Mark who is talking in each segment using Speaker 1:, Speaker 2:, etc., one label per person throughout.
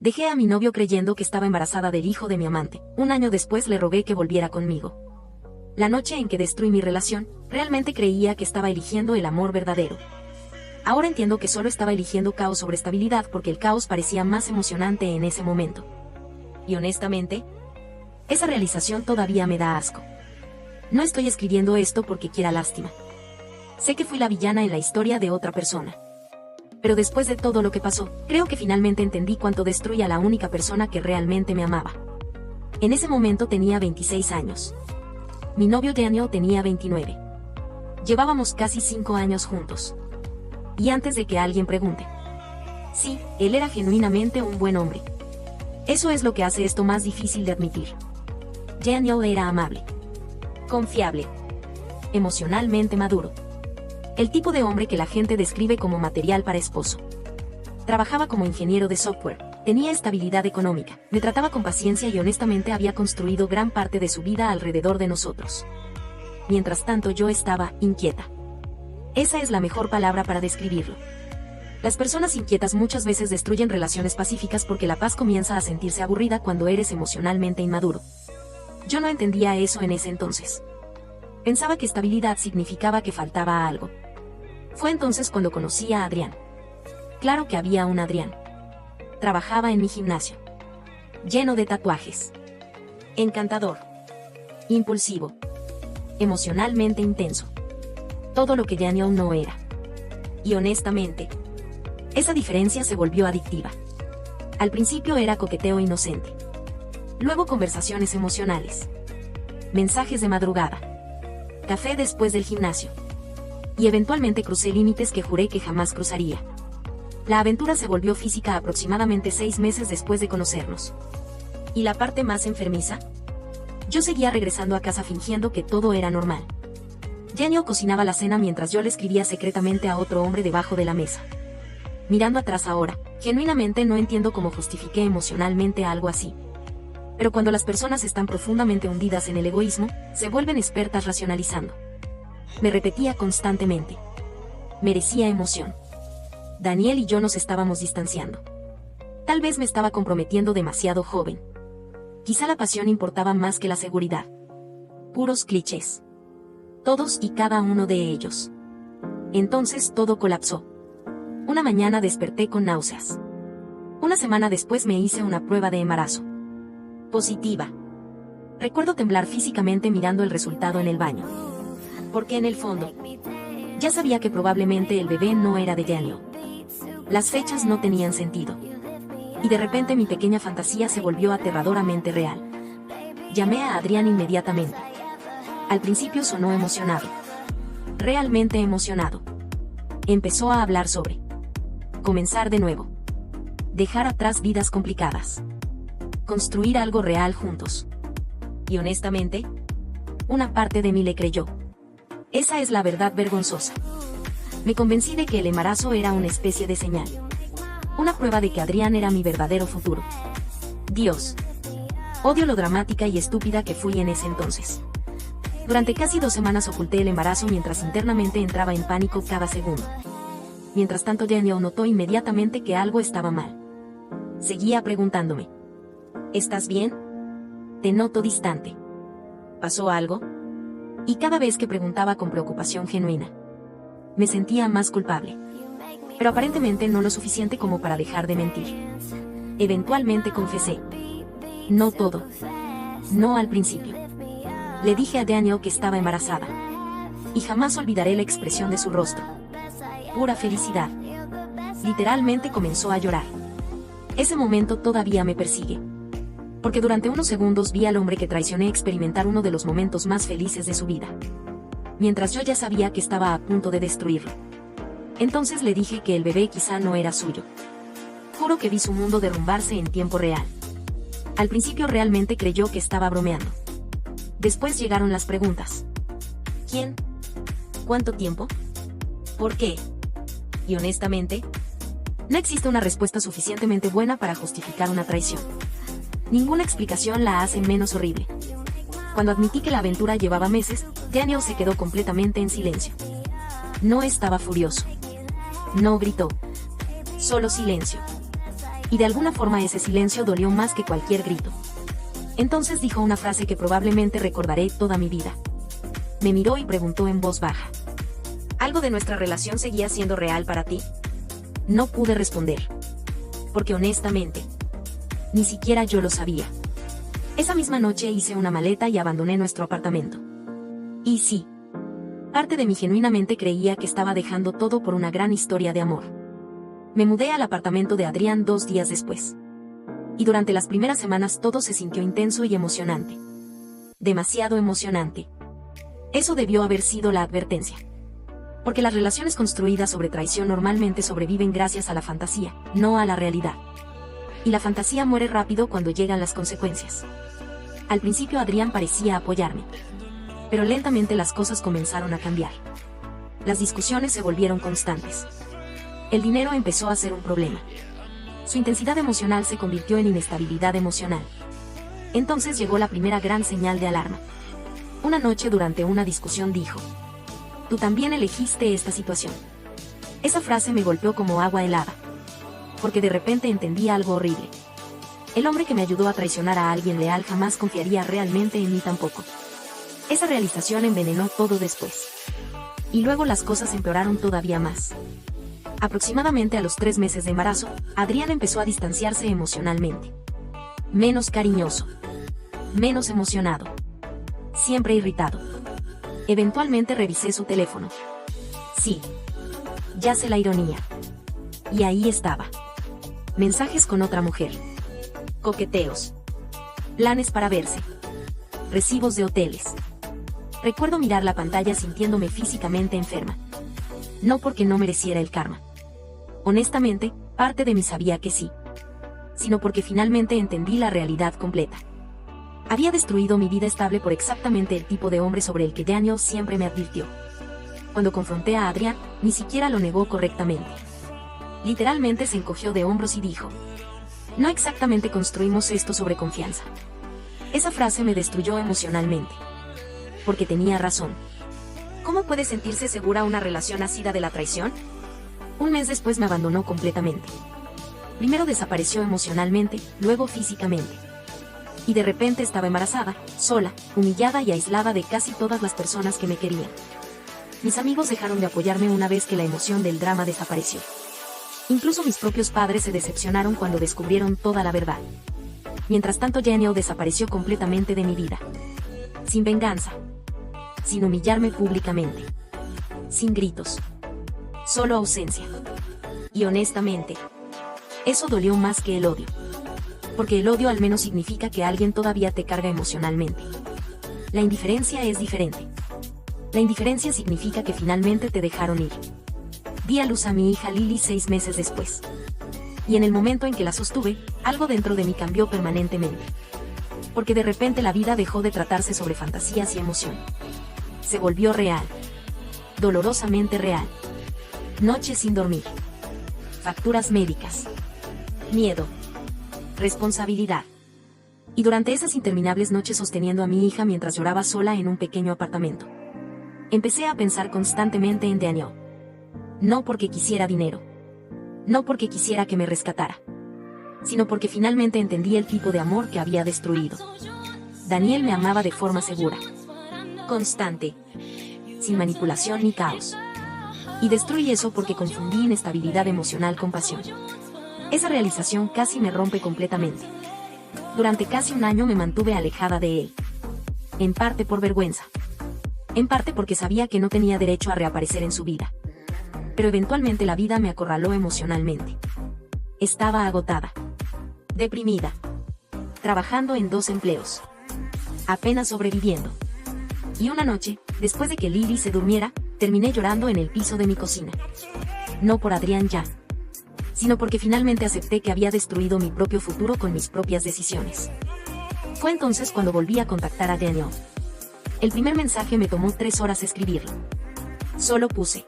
Speaker 1: Dejé a mi novio creyendo que estaba embarazada del hijo de mi amante. Un año después le rogué que volviera conmigo. La noche en que destruí mi relación, realmente creía que estaba eligiendo el amor verdadero. Ahora entiendo que solo estaba eligiendo caos sobre estabilidad porque el caos parecía más emocionante en ese momento. Y honestamente, esa realización todavía me da asco. No estoy escribiendo esto porque quiera lástima. Sé que fui la villana en la historia de otra persona. Pero después de todo lo que pasó, creo que finalmente entendí cuánto destruía a la única persona que realmente me amaba. En ese momento tenía 26 años. Mi novio Daniel tenía 29. Llevábamos casi 5 años juntos. Y antes de que alguien pregunte. Sí, él era genuinamente un buen hombre. Eso es lo que hace esto más difícil de admitir. Daniel era amable, confiable, emocionalmente maduro. El tipo de hombre que la gente describe como material para esposo. Trabajaba como ingeniero de software, tenía estabilidad económica, me trataba con paciencia y honestamente había construido gran parte de su vida alrededor de nosotros. Mientras tanto yo estaba inquieta. Esa es la mejor palabra para describirlo. Las personas inquietas muchas veces destruyen relaciones pacíficas porque la paz comienza a sentirse aburrida cuando eres emocionalmente inmaduro. Yo no entendía eso en ese entonces. Pensaba que estabilidad significaba que faltaba algo. Fue entonces cuando conocí a Adrián. Claro que había un Adrián. Trabajaba en mi gimnasio. Lleno de tatuajes. Encantador. Impulsivo. Emocionalmente intenso. Todo lo que Daniel no era. Y honestamente, esa diferencia se volvió adictiva. Al principio era coqueteo inocente. Luego conversaciones emocionales. Mensajes de madrugada. Café después del gimnasio. Y eventualmente crucé límites que juré que jamás cruzaría. La aventura se volvió física aproximadamente 6 meses después de conocernos. ¿Y la parte más enfermiza? Yo seguía regresando a casa fingiendo que todo era normal. Daniel cocinaba la cena mientras yo le escribía secretamente a otro hombre debajo de la mesa. Mirando atrás ahora, genuinamente no entiendo cómo justifiqué emocionalmente algo así. Pero cuando las personas están profundamente hundidas en el egoísmo, se vuelven expertas racionalizando. Me repetía constantemente. Merecía emoción. Daniel y yo nos estábamos distanciando. Tal vez me estaba comprometiendo demasiado joven. Quizá la pasión importaba más que la seguridad. Puros clichés. Todos y cada uno de ellos. Entonces todo colapsó. Una mañana desperté con náuseas. Una semana después me hice una prueba de embarazo. Positiva. Recuerdo temblar físicamente mirando el resultado en el baño. Porque en el fondo, ya sabía que probablemente el bebé no era de Daniel. Las fechas no tenían sentido. Y de repente mi pequeña fantasía se volvió aterradoramente real. Llamé a Adrián inmediatamente. Al principio sonó emocionado. Realmente emocionado. Empezó a hablar sobre comenzar de nuevo. Dejar atrás vidas complicadas. Construir algo real juntos. Y honestamente, una parte de mí le creyó. Esa es la verdad vergonzosa. Me convencí de que el embarazo era una especie de señal. Una prueba de que Adrián era mi verdadero futuro. Dios. Odio lo dramática y estúpida que fui en ese entonces. Durante casi 2 semanas oculté el embarazo mientras internamente entraba en pánico cada segundo. Mientras tanto Daniel notó inmediatamente que algo estaba mal. Seguía preguntándome. ¿Estás bien? Te noto distante. ¿Pasó algo? Y cada vez que preguntaba con preocupación genuina, me sentía más culpable. Pero aparentemente no lo suficiente como para dejar de mentir. Eventualmente confesé. No todo. No al principio. Le dije a Daniel que estaba embarazada. Y jamás olvidaré la expresión de su rostro. Pura felicidad. Literalmente comenzó a llorar. Ese momento todavía me persigue. Porque durante unos segundos vi al hombre que traicioné experimentar uno de los momentos más felices de su vida. Mientras yo ya sabía que estaba a punto de destruirlo. Entonces le dije que el bebé quizá no era suyo. Juro que vi su mundo derrumbarse en tiempo real. Al principio realmente creyó que estaba bromeando. Después llegaron las preguntas. ¿Quién? ¿Cuánto tiempo? ¿Por qué? Y honestamente, no existe una respuesta suficientemente buena para justificar una traición. Ninguna explicación la hace menos horrible. Cuando admití que la aventura llevaba meses, Daniel se quedó completamente en silencio. No estaba furioso. No gritó. Solo silencio. Y de alguna forma ese silencio dolió más que cualquier grito. Entonces dijo una frase que probablemente recordaré toda mi vida. Me miró y preguntó en voz baja: ¿algo de nuestra relación seguía siendo real para ti? No pude responder. Porque honestamente, ni siquiera yo lo sabía. Esa misma noche hice una maleta y abandoné nuestro apartamento. Y sí, parte de mí genuinamente creía que estaba dejando todo por una gran historia de amor. Me mudé al apartamento de Adrián 2 días después. Y durante las primeras semanas todo se sintió intenso y emocionante. Demasiado emocionante. Eso debió haber sido la advertencia. Porque las relaciones construidas sobre traición normalmente sobreviven gracias a la fantasía, no a la realidad. Y la fantasía muere rápido cuando llegan las consecuencias. Al principio Adrián parecía apoyarme. Pero lentamente las cosas comenzaron a cambiar. Las discusiones se volvieron constantes. El dinero empezó a ser un problema. Su intensidad emocional se convirtió en inestabilidad emocional. Entonces llegó la primera gran señal de alarma. Una noche durante una discusión dijo: tú también elegiste esta situación. Esa frase me golpeó como agua helada. Porque de repente entendí algo horrible. El hombre que me ayudó a traicionar a alguien leal jamás confiaría realmente en mí tampoco. Esa realización envenenó todo después. Y luego las cosas empeoraron todavía más. Aproximadamente a los 3 meses de embarazo, Adrián empezó a distanciarse emocionalmente. Menos cariñoso. Menos emocionado. Siempre irritado. Eventualmente revisé su teléfono. Sí. Ya sé la ironía. Y ahí estaba. Mensajes con otra mujer. Coqueteos. Planes para verse. Recibos de hoteles. Recuerdo mirar la pantalla sintiéndome físicamente enferma. No porque no mereciera el karma. Honestamente, parte de mí sabía que sí. Sino porque finalmente entendí la realidad completa. Había destruido mi vida estable por exactamente el tipo de hombre sobre el que Daniel siempre me advirtió. Cuando confronté a Adrián, ni siquiera lo negó correctamente. Literalmente se encogió de hombros y dijo: no exactamente construimos esto sobre confianza. Esa frase me destruyó emocionalmente. Porque tenía razón. ¿Cómo puede sentirse segura una relación nacida de la traición? Un mes después me abandonó completamente. Primero desapareció emocionalmente, luego físicamente. Y de repente estaba embarazada, sola, humillada y aislada de casi todas las personas que me querían. Mis amigos dejaron de apoyarme una vez que la emoción del drama desapareció. Incluso mis propios padres se decepcionaron cuando descubrieron toda la verdad. Mientras tanto Daniel desapareció completamente de mi vida. Sin venganza. Sin humillarme públicamente. Sin gritos. Solo ausencia. Y honestamente, eso dolió más que el odio. Porque el odio al menos significa que alguien todavía te carga emocionalmente. La indiferencia es diferente. La indiferencia significa que finalmente te dejaron ir. Di a luz a mi hija Lily 6 meses después. Y en el momento en que la sostuve, algo dentro de mí cambió permanentemente. Porque de repente la vida dejó de tratarse sobre fantasías y emoción. Se volvió real. Dolorosamente real. Noches sin dormir. Facturas médicas. Miedo. Responsabilidad. Y durante esas interminables noches sosteniendo a mi hija mientras lloraba sola en un pequeño apartamento, empecé a pensar constantemente en Daniel. No porque quisiera dinero. No porque quisiera que me rescatara. Sino porque finalmente entendí el tipo de amor que había destruido. Daniel me amaba de forma segura. Constante. Sin manipulación ni caos. Y destruí eso porque confundí inestabilidad emocional con pasión. Esa realización casi me rompe completamente. Durante casi un año me mantuve alejada de él. En parte por vergüenza. En parte porque sabía que no tenía derecho a reaparecer en su vida. Pero eventualmente la vida me acorraló emocionalmente. Estaba agotada. Deprimida. Trabajando en 2 empleos. Apenas sobreviviendo. Y una noche, después de que Lily se durmiera, terminé llorando en el piso de mi cocina. No por Adrián ya. Sino porque finalmente acepté que había destruido mi propio futuro con mis propias decisiones. Fue entonces cuando volví a contactar a Daniel. El primer mensaje me tomó 3 horas escribirlo. Solo puse: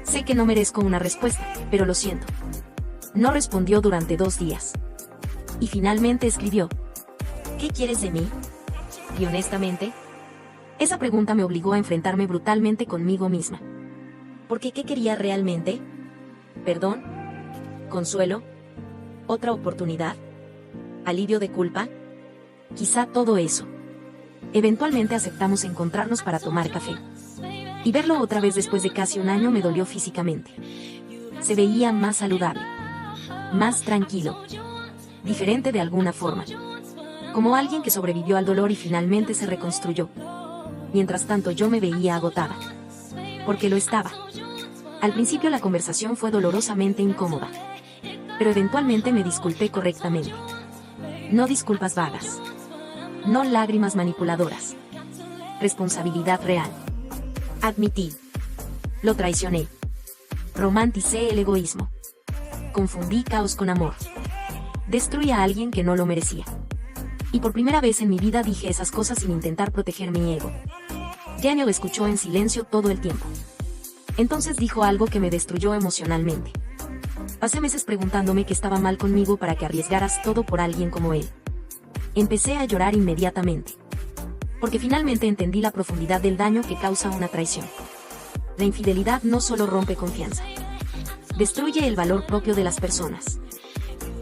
Speaker 1: sé que no merezco una respuesta, pero lo siento. No respondió durante 2 días. Y finalmente escribió: ¿qué quieres de mí? Y honestamente, esa pregunta me obligó a enfrentarme brutalmente conmigo misma. Porque ¿qué quería realmente? ¿Perdón? ¿Consuelo? ¿Otra oportunidad? ¿Alivio de culpa? Quizá todo eso. Eventualmente aceptamos encontrarnos para tomar café. Y verlo otra vez después de casi un año me dolió físicamente. Se veía más saludable, más tranquilo, diferente de alguna forma. Como alguien que sobrevivió al dolor y finalmente se reconstruyó. Mientras tanto yo me veía agotada. Porque lo estaba. Al principio la conversación fue dolorosamente incómoda. Pero eventualmente me disculpé correctamente. No disculpas vagas. No lágrimas manipuladoras. Responsabilidad real. Admití. Lo traicioné. Romanticé el egoísmo. Confundí caos con amor. Destruí a alguien que no lo merecía. Y por primera vez en mi vida dije esas cosas sin intentar proteger mi ego. Daniel escuchó en silencio todo el tiempo. Entonces dijo algo que me destruyó emocionalmente. Pasé meses preguntándome qué estaba mal conmigo para que arriesgaras todo por alguien como él. Empecé a llorar inmediatamente. Porque finalmente entendí la profundidad del daño que causa una traición. La infidelidad no solo rompe confianza. Destruye el valor propio de las personas.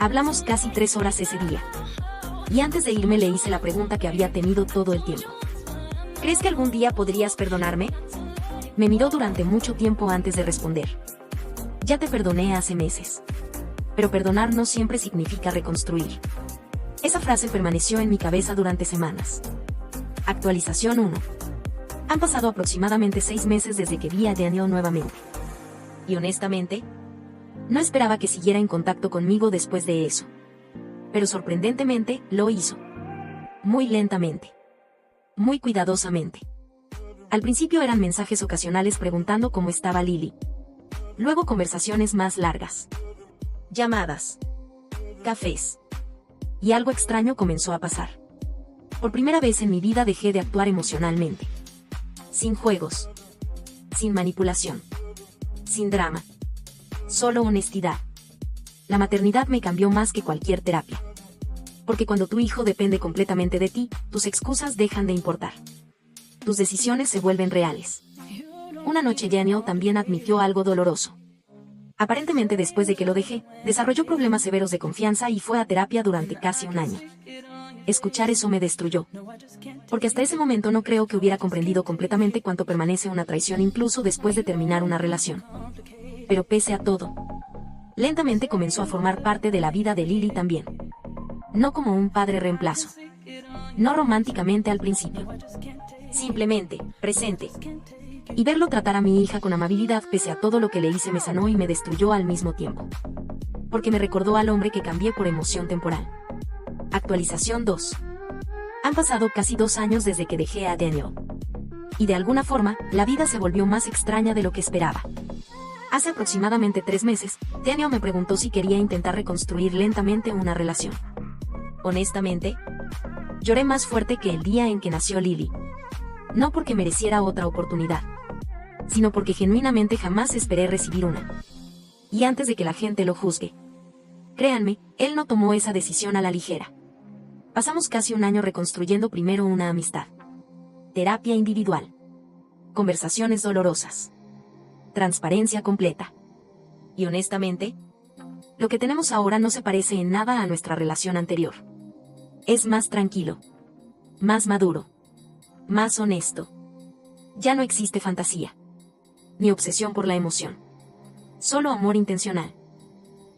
Speaker 1: Hablamos casi 3 horas ese día. Y antes de irme le hice la pregunta que había tenido todo el tiempo. ¿Crees que algún día podrías perdonarme? Me miró durante mucho tiempo antes de responder. Ya te perdoné hace meses. Pero perdonar no siempre significa reconstruir. Esa frase permaneció en mi cabeza durante semanas. Actualización 1. Han pasado aproximadamente 6 meses desde que vi a Daniel nuevamente. Y honestamente, no esperaba que siguiera en contacto conmigo después de eso. Pero sorprendentemente, lo hizo. Muy lentamente. Muy cuidadosamente. Al principio eran mensajes ocasionales preguntando cómo estaba Lily. Luego conversaciones más largas. Llamadas. Cafés. Y algo extraño comenzó a pasar. Por primera vez en mi vida dejé de actuar emocionalmente. Sin juegos. Sin manipulación. Sin drama. Solo honestidad. La maternidad me cambió más que cualquier terapia. Porque cuando tu hijo depende completamente de ti, tus excusas dejan de importar. Tus decisiones se vuelven reales. Una noche Daniel también admitió algo doloroso. Aparentemente después de que lo dejé, desarrolló problemas severos de confianza y fue a terapia durante casi un año. Escuchar eso me destruyó. Porque hasta ese momento no creo que hubiera comprendido completamente cuánto permanece una traición incluso después de terminar una relación. Pero pese a todo, lentamente comenzó a formar parte de la vida de Lily también. No como un padre reemplazo. No románticamente al principio. Simplemente, presente. Y verlo tratar a mi hija con amabilidad pese a todo lo que le hice me sanó y me destruyó al mismo tiempo. Porque me recordó al hombre que cambié por emoción temporal. Actualización 2. Han pasado casi 2 años desde que dejé a Daniel. Y de alguna forma, la vida se volvió más extraña de lo que esperaba. Hace aproximadamente 3 meses, Daniel me preguntó si quería intentar reconstruir lentamente una relación. Honestamente, lloré más fuerte que el día en que nació Lily. No porque mereciera otra oportunidad, sino porque genuinamente jamás esperé recibir una. Y antes de que la gente lo juzgue, créanme, él no tomó esa decisión a la ligera. Pasamos casi un año reconstruyendo primero una amistad. Terapia individual. Conversaciones dolorosas. Transparencia completa. Y honestamente, lo que tenemos ahora no se parece en nada a nuestra relación anterior. Es más tranquilo. Más maduro. Más honesto. Ya no existe fantasía. Ni obsesión por la emoción. Solo amor intencional.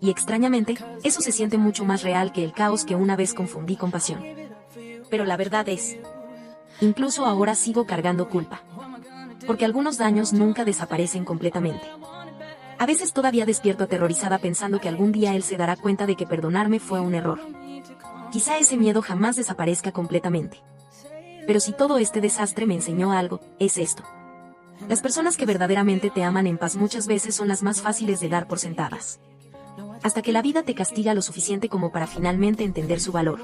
Speaker 1: Y extrañamente, eso se siente mucho más real que el caos que una vez confundí con pasión. Pero la verdad es, incluso ahora sigo cargando culpa. Porque algunos daños nunca desaparecen completamente. A veces todavía despierto aterrorizada pensando que algún día él se dará cuenta de que perdonarme fue un error. Quizá ese miedo jamás desaparezca completamente. Pero si todo este desastre me enseñó algo, es esto. Las personas que verdaderamente te aman en paz muchas veces son las más fáciles de dar por sentadas. Hasta que la vida te castiga lo suficiente como para finalmente entender su valor.